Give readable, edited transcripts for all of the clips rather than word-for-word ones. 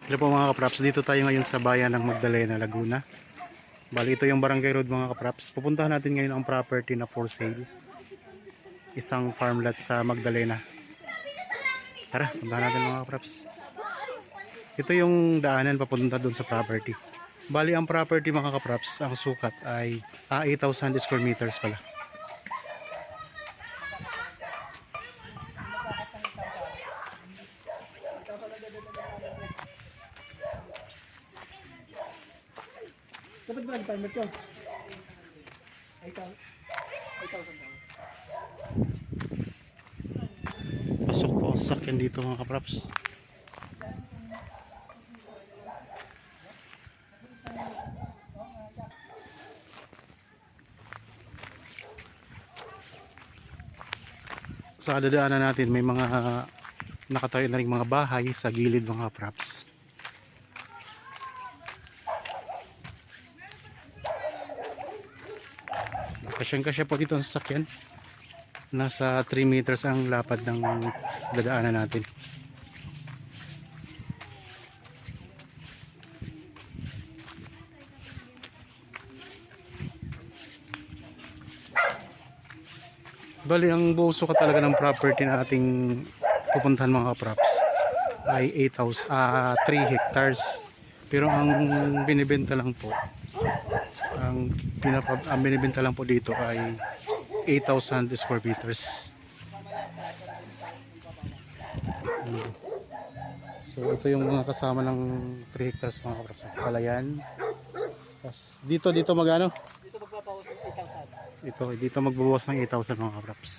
Hello po mga kapraps, dito tayo ngayon sa bayan ng Magdalena, Laguna. Bali ito yung Barangay Road mga kapraps. Pupuntahan natin ngayon ang property na for sale. Isang farmlet sa Magdalena. Tara, puntahan natin mga kapraps. Ito yung daanan papunta doon sa property. Bali ang property mga kapraps, ang sukat ay 8,000 square meters pala. Dapat ba nag-timer to? 8,000 daw. Pasok po ang sasakyan dito mga kapraps. Sa dadaanan natin may mga nakatayo na ring mga bahay sa gilid mga kapraps. Kasyang-kasya po dito ang sasakyan. Nasa 3 meters ang lapad ng dadaanan natin. Bali ang buong sukat talaga ng property na ating pupuntahan mga kapraps ay 3 hectares. Pero ang binibenta lang po ang binibenta lang po dito ay 8,000 square meters. So ito yung mga kasama ng 3 hectares mga kapraps. Palayan. Tapos dito magano? Dito magpapawas ng 8,000. Dito magbabawas ng 8,000 mga kapraps.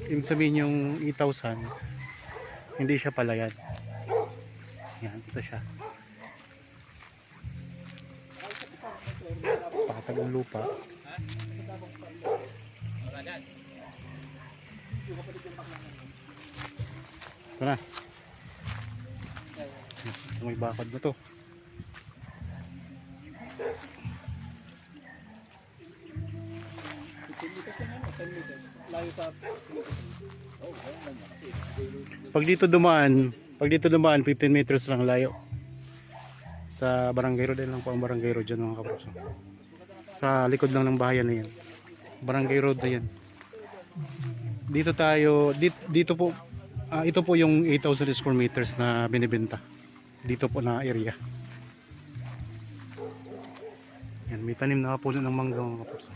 Ibig sabihin yung 8,000 hindi siya palayan. Yan, ito siya. Patag ng lupa. Ito na. May bakod na to. Layo sa Pag dito dumaan 15 meters lang layo. Sa Barangay Road lang po ang Barangay Road dyan mga kapraps. Sa likod lang ng bahayan na yan. Barangay Road na yan. Dito tayo, dito po, ito po yung 8,000 square meters na binibenta. Dito po na area. Yan, may tanim na puno ng mangga mga kapraps.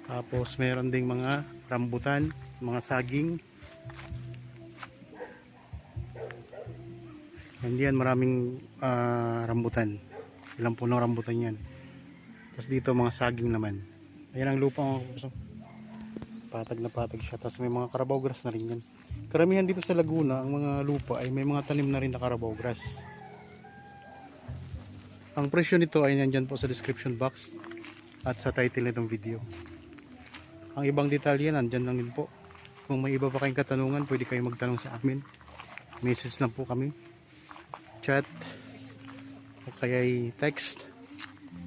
Tapos meron ding mga rambutan, mga saging. Hindi yan maraming rambutan. Ilang punong rambutan yan. Tapos dito mga saging naman. Ayan ang lupa mga kapraps. Patag na patag siya. Tapos may mga carabao grass na rin yan. Karamihan dito sa Laguna, ang mga lupa ay may mga tanim na rin na carabao grass. Ang presyo nito ay nandyan po sa description box at sa title nitong video. Ang ibang detalye nandyan lang din po. Kung may iba pa kayong katanungan, pwede kayong magtanong sa amin. Message lang po kami. Chat o kaya text,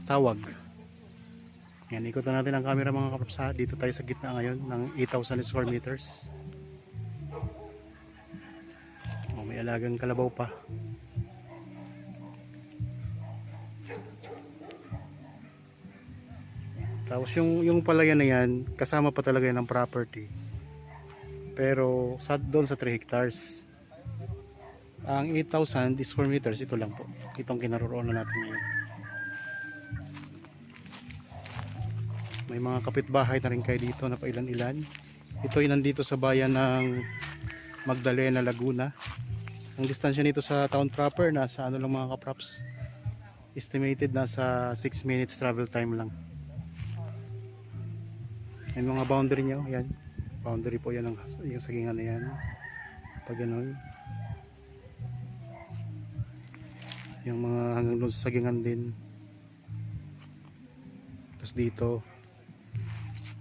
tawag. Yan, ikutan natin ang camera mga kapraps ha. Dito tayo sa gitna ngayon ng 8,000 square meters. May alagang kalabaw pa. Tapos yung palayan na yan, kasama pa talaga yan ng property. Pero doon sa 3 hectares. Ang 8,000 square meters, ito lang po. Itong kinaroroonan natin ngayon. May mga kapitbahay na rin kayo dito na pailan-ilan. Ito ay nandito sa bayan ng Magdalena, Laguna. Ang distansya nito sa town proper, nasa ano lang mga kapraps. Estimated nasa 6 minutes travel time lang. Yan mga boundary nyo, yan. Boundary po yan, yung sagingan na yan. Pag gano'n. Yung mga hanggang doon sa sagingan din. Tapos dito.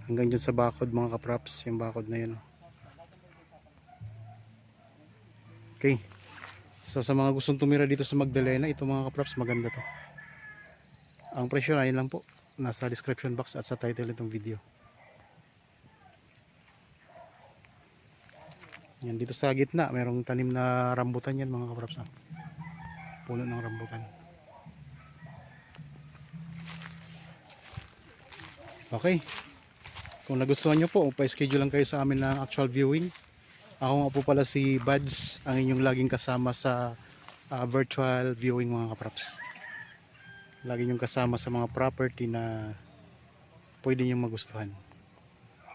Hanggang dyan sa bakod mga kapraps. Yung bakod na yan. Okay. So sa mga gustong tumira dito sa Magdalena, ito mga kapraps, maganda to. Ang presyo na yun lang po. Nasa description box at sa title itong video. Yan, dito sa gitna, merong tanim na rambutan yan mga kapraps. Puno ng rambutan. Okay. Kung nagustuhan nyo po, pa-schedule lang kayo sa amin ng actual viewing. Ako nga po pala si Buds, ang inyong laging kasama sa virtual viewing mga kapraps. Lagi nyong kasama sa mga property na pwede nyong magustuhan.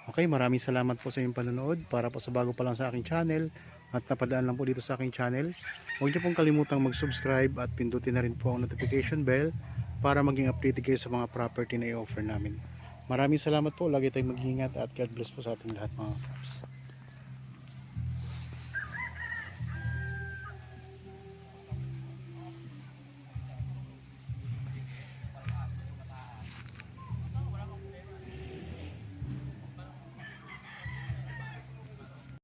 Okay, maraming salamat po sa inyong panonood. Para po sa bago pa lang sa aking channel at napadaan lang po dito sa aking channel, huwag niyo pong kalimutang mag-subscribe at pindutin na rin po ang notification bell para maging updated kayo sa mga property na i-offer namin. Maraming salamat po. Lagi tayong mag-iingat at God bless po sa ating lahat mga kapraps.